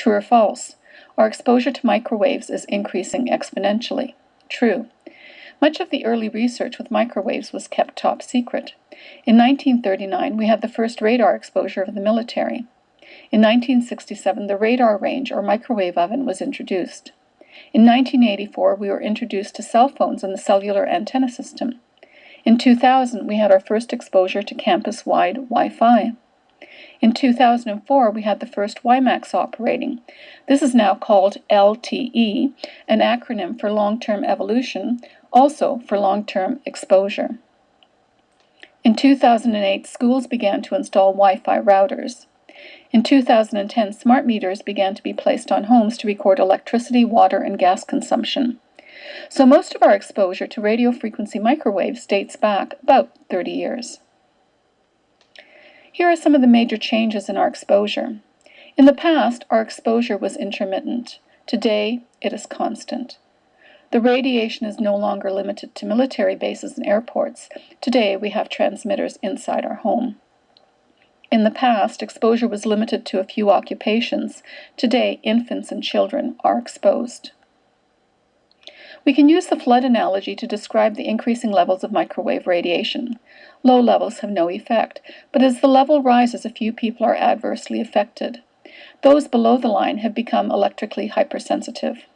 True or false? Our exposure to microwaves is increasing exponentially. True. Much of the early research with microwaves was kept top secret. In 1939, we had the first radar exposure of the military. In 1967, the radar range, or microwave oven, was introduced. In 1984, we were introduced to cell phones and the cellular antenna system. In 2000, we had our first exposure to campus-wide Wi-Fi. In 2004, we had the first WiMAX operating. This is now called LTE, an acronym for long-term evolution, also for long-term exposure. In 2008, schools began to install Wi-Fi routers. In 2010, smart meters began to be placed on homes to record electricity, water, and gas consumption. So most of our exposure to radio frequency microwaves dates back about 30 years. Here are some of the major changes in our exposure. In the past, our exposure was intermittent. Today, it is constant. The radiation is no longer limited to military bases and airports. Today, we have transmitters inside our home. In the past, exposure was limited to a few occupations. Today, infants and children are exposed. We can use the flood analogy to describe the increasing levels of microwave radiation. Low levels have no effect, but as the level rises, a few people are adversely affected. Those below the line have become electrically hypersensitive.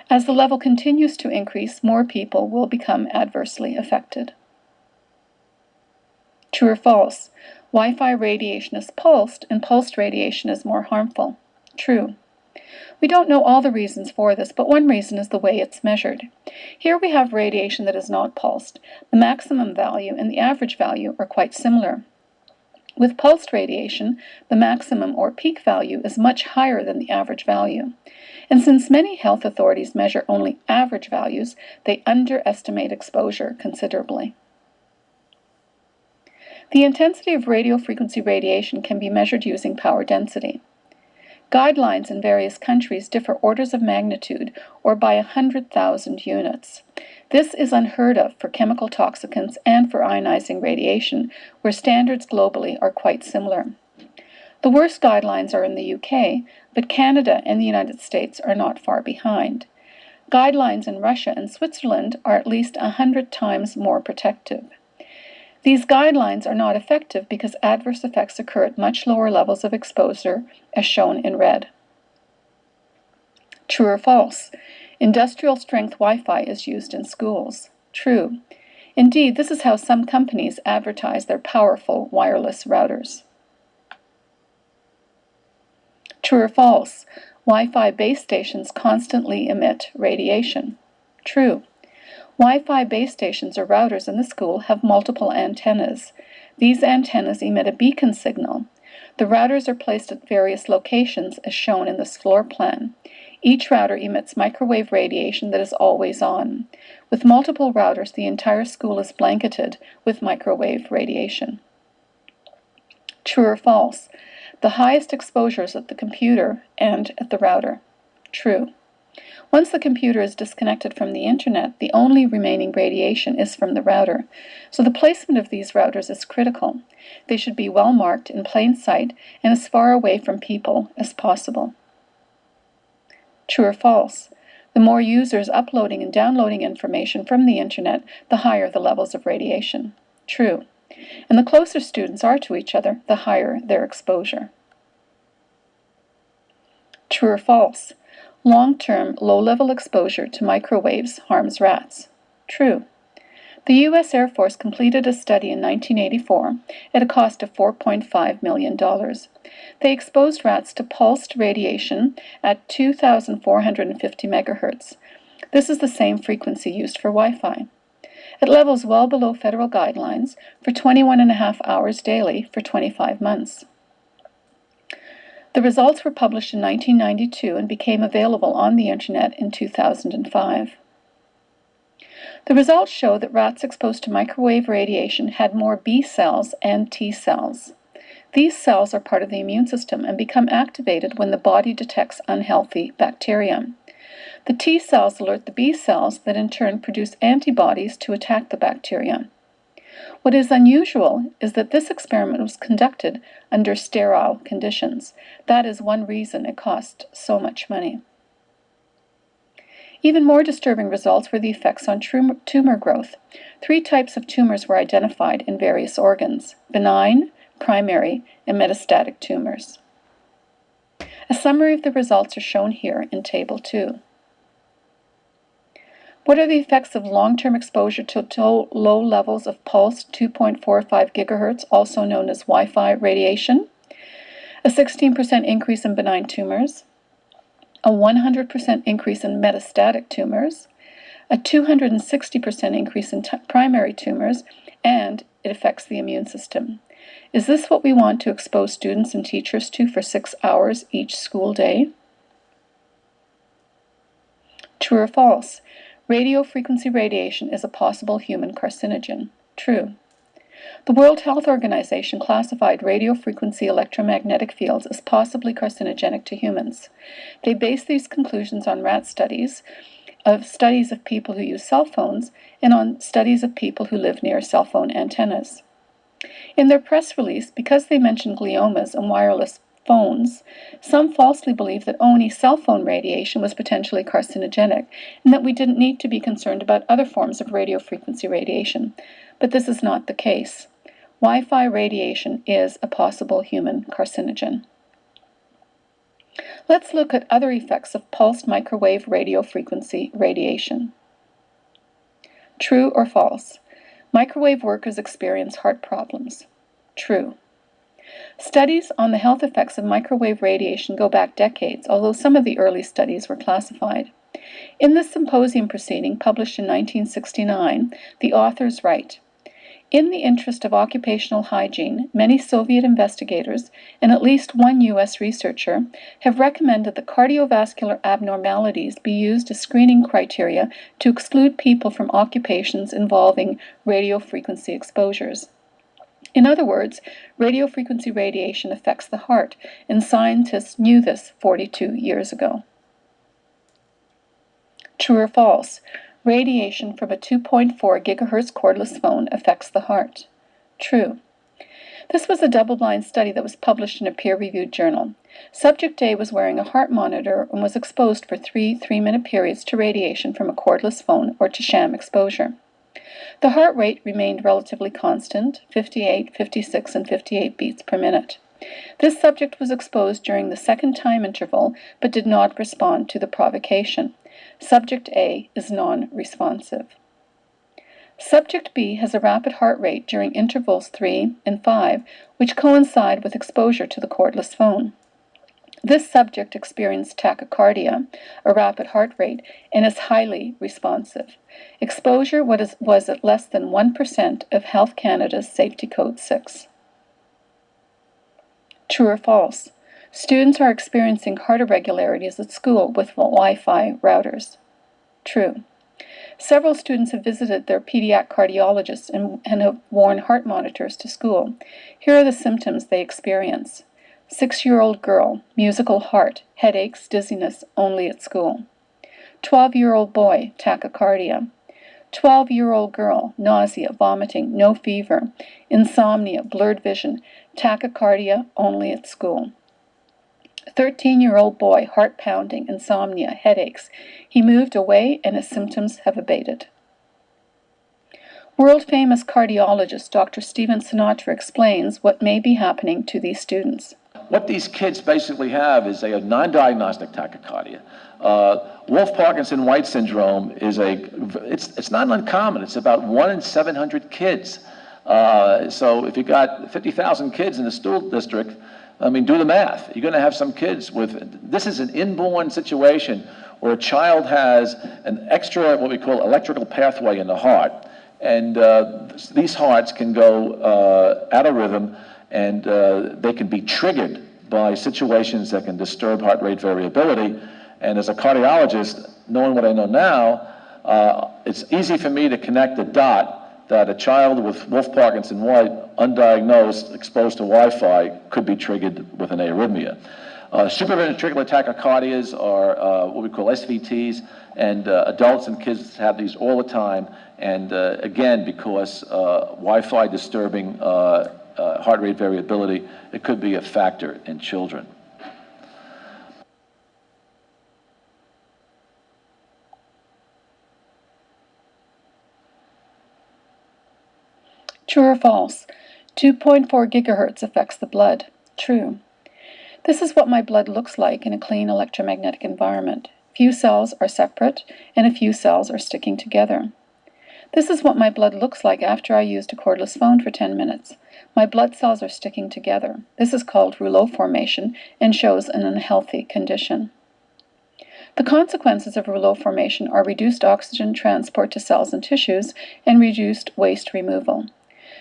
As the level continues to increase, more people will become adversely affected. True or false? Wi-Fi radiation is pulsed, and pulsed radiation is more harmful. True. We don't know all the reasons for this, but one reason is the way it's measured. Here we have radiation that is not pulsed. The maximum value and the average value are quite similar. With pulsed radiation, the maximum or peak value is much higher than the average value. And since many health authorities measure only average values, they underestimate exposure considerably. The intensity of radio frequency radiation can be measured using power density. Guidelines in various countries differ orders of magnitude, or by 100,000 units. This is unheard of for chemical toxicants and for ionizing radiation, where standards globally are quite similar. The worst guidelines are in the UK, but Canada and the United States are not far behind. Guidelines in Russia and Switzerland are at least 100 times more protective. These guidelines are not effective because adverse effects occur at much lower levels of exposure, as shown in red. True or false? Industrial strength Wi-Fi is used in schools. True. Indeed, this is how some companies advertise their powerful wireless routers. True or false? Wi-Fi base stations constantly emit radiation. True. Wi-Fi base stations or routers in the school have multiple antennas. These antennas emit a beacon signal. The routers are placed at various locations as shown in this floor plan. Each router emits microwave radiation that is always on. With multiple routers, the entire school is blanketed with microwave radiation. True or false? The highest exposure is at the computer and at the router. True. Once the computer is disconnected from the internet, the only remaining radiation is from the router. So the placement of these routers is critical. They should be well marked in plain sight and as far away from people as possible. True or false? The more users uploading and downloading information from the internet, the higher the levels of radiation. True. And the closer students are to each other, the higher their exposure. True or false? Long-term, low-level exposure to microwaves harms rats. True. The U.S. Air Force completed a study in 1984 at a cost of $4.5 million. They exposed rats to pulsed radiation at 2,450 megahertz. This is the same frequency used for Wi-Fi. At levels well below federal guidelines, for 21.5 hours daily for 25 months. The results were published in 1992 and became available on the internet in 2005. The results show that rats exposed to microwave radiation had more B cells and T cells. These cells are part of the immune system and become activated when the body detects unhealthy bacteria. The T cells alert the B cells that in turn produce antibodies to attack the bacteria. What is unusual is that this experiment was conducted under sterile conditions. That is one reason it cost so much money. Even more disturbing results were the effects on tumor growth. 3 types of tumors were identified in various organs: benign, primary, and metastatic tumors. A summary of the results are shown here in Table 2. What are the effects of long-term exposure to low levels of pulsed 2.45 gigahertz, also known as Wi-Fi radiation? A 16% increase in benign tumors, a 100% increase in metastatic tumors, a 260% increase in primary tumors, and it affects the immune system. Is this what we want to expose students and teachers to for 6 hours each school day? True or false? Radio frequency radiation is a possible human carcinogen. True. The World Health Organization classified radio frequency electromagnetic fields as possibly carcinogenic to humans. They based these conclusions on rat studies of people who use cell phones and on studies of people who live near cell phone antennas. In their press release, because they mentioned gliomas and wireless phones, some falsely believed that only cell phone radiation was potentially carcinogenic and that we didn't need to be concerned about other forms of radio frequency radiation. But this is not the case. Wi-Fi radiation is a possible human carcinogen. Let's look at other effects of pulsed microwave radio frequency radiation. True or false? Microwave workers experience heart problems. True. Studies on the health effects of microwave radiation go back decades, although some of the early studies were classified. In this symposium proceeding, published in 1969, the authors write, "In the interest of occupational hygiene, many Soviet investigators and at least one U.S. researcher have recommended that cardiovascular abnormalities be used as screening criteria to exclude people from occupations involving radio frequency exposures." In other words, radio frequency radiation affects the heart, and scientists knew this 42 years ago. True or false? Radiation from a 2.4 gigahertz cordless phone affects the heart. True. This was a double-blind study that was published in a peer-reviewed journal. Subject A was wearing a heart monitor and was exposed for 3 3-minute periods to radiation from a cordless phone or to sham exposure. The heart rate remained relatively constant, 58, 56, and 58 beats per minute. This subject was exposed during the second time interval but did not respond to the provocation. Subject A is non-responsive. Subject B has a rapid heart rate during intervals 3 and 5, which coincide with exposure to the cordless phone. This subject experienced tachycardia, a rapid heart rate, and is highly responsive. Exposure was at less than 1% of Health Canada's Safety Code 6. True or false? Students are experiencing heart irregularities at school with Wi-Fi routers. True. Several students have visited their pediatric cardiologists and have worn heart monitors to school. Here are the symptoms they experience. 6-year-old girl, musical heart, headaches, dizziness, only at school. 12-year-old boy, tachycardia. 12-year-old girl, nausea, vomiting, no fever, insomnia, blurred vision, tachycardia, only at school. 13-year-old boy, heart pounding, insomnia, headaches. He moved away and his symptoms have abated. World-famous cardiologist Dr. Stephen Sinatra explains what may be happening to these students. What these kids basically have is a non-diagnostic tachycardia. Wolff-Parkinson-White syndrome is it's not uncommon. It's about 1 in 700 kids. So if you got 50,000 kids in the school district, I mean, do the math. You're going to have some kids with, this is an inborn situation where a child has an extra, what we call electrical pathway in the heart. And these hearts can go out of rhythm, and they can be triggered by situations that can disturb heart rate variability. And as a cardiologist, knowing what I know now, it's easy for me to connect the dot that a child with Wolff-Parkinson-White, undiagnosed, exposed to Wi-Fi, could be triggered with an arrhythmia. Supraventricular tachycardias are what we call SVTs, and adults and kids have these all the time. And again, because Wi-Fi disturbing heart rate variability, it could be a factor in children. True or false? 2.4 gigahertz affects the blood. True. This is what my blood looks like in a clean electromagnetic environment. Few cells are separate, and a few cells are sticking together. This is what my blood looks like after I used a cordless phone for 10 minutes. My blood cells are sticking together. This is called rouleau formation and shows an unhealthy condition. The consequences of rouleau formation are reduced oxygen transport to cells and tissues and reduced waste removal.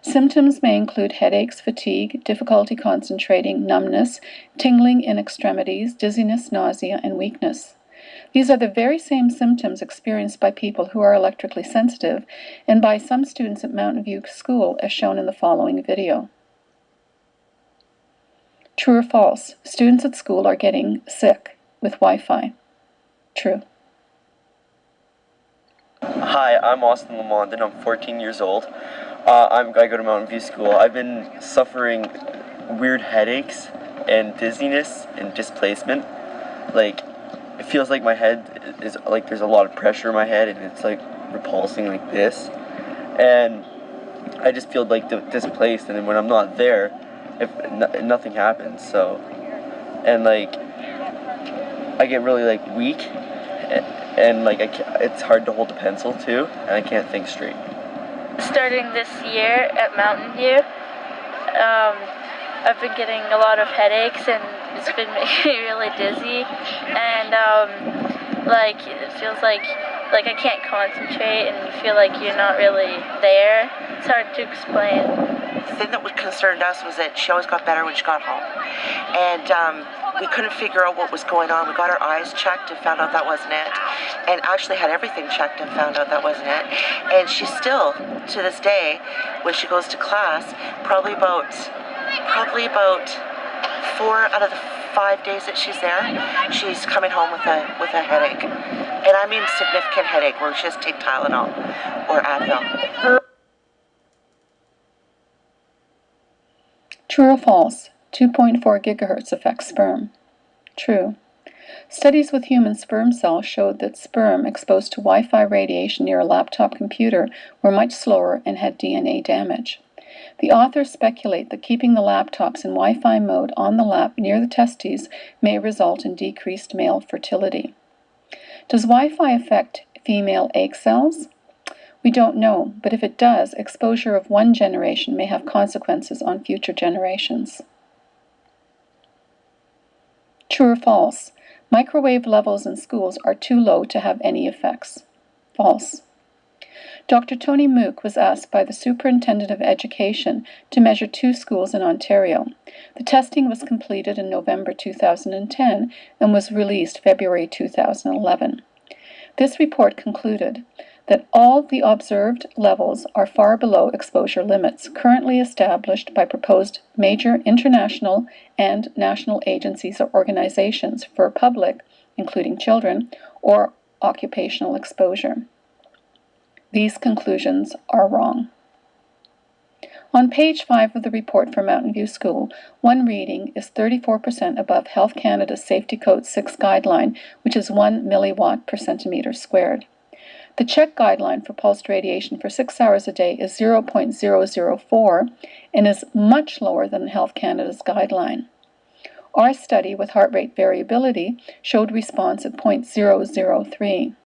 Symptoms may include headaches, fatigue, difficulty concentrating, numbness, tingling in extremities, dizziness, nausea, and weakness. These are the very same symptoms experienced by people who are electrically sensitive and by some students at Mountain View School, as shown in the following video. True or false? Students at school are getting sick with Wi-Fi. True. Hi, I'm Austin Lamond and I'm 14 years old. I go to Mountain View School. I've been suffering weird headaches and dizziness and displacement. Like, it feels like my head is like there's a lot of pressure in my head and it's like repulsing like this. And I just feel like displaced, and then when I'm not there, nothing happens. So, and like, I get really like weak and like it's hard to hold a pencil too, and I can't think straight. Starting this year at Mountain View, I've been getting a lot of headaches and it's been making me really dizzy, and like it feels like I can't concentrate and you feel like you're not really there. It's hard to explain. The thing that concerned us was that she always got better when she got home, and we couldn't figure out what was going on. We got her eyes checked and found out that wasn't it, and actually had everything checked and found out that wasn't it. And she's still, to this day, when she goes to class, probably about 4 out of the 5 days that she's there, she's coming home with a headache, and I mean significant headache where she has to take Tylenol or Advil. True or false? 2.4 gigahertz affects sperm. True. Studies with human sperm cells showed that sperm exposed to Wi-Fi radiation near a laptop computer were much slower and had DNA damage. The authors speculate that keeping the laptops in Wi-Fi mode on the lap near the testes may result in decreased male fertility. Does Wi-Fi affect female egg cells? We don't know, but if it does, exposure of one generation may have consequences on future generations. True or false? Microwave levels in schools are too low to have any effects. False. Dr. Tony Mook was asked by the Superintendent of Education to measure 2 schools in Ontario. The testing was completed in November 2010 and was released February 2011. This report concluded that all the observed levels are far below exposure limits currently established by proposed major international and national agencies or organizations for public, including children, or occupational exposure. These conclusions are wrong. On page 5 of the report for Mountain View School, one reading is 34% above Health Canada's Safety Code 6 guideline, which is 1 milliwatt per centimeter squared. The Czech guideline for pulsed radiation for 6 hours a day is 0.004 and is much lower than Health Canada's guideline. Our study with heart rate variability showed response at 0.003.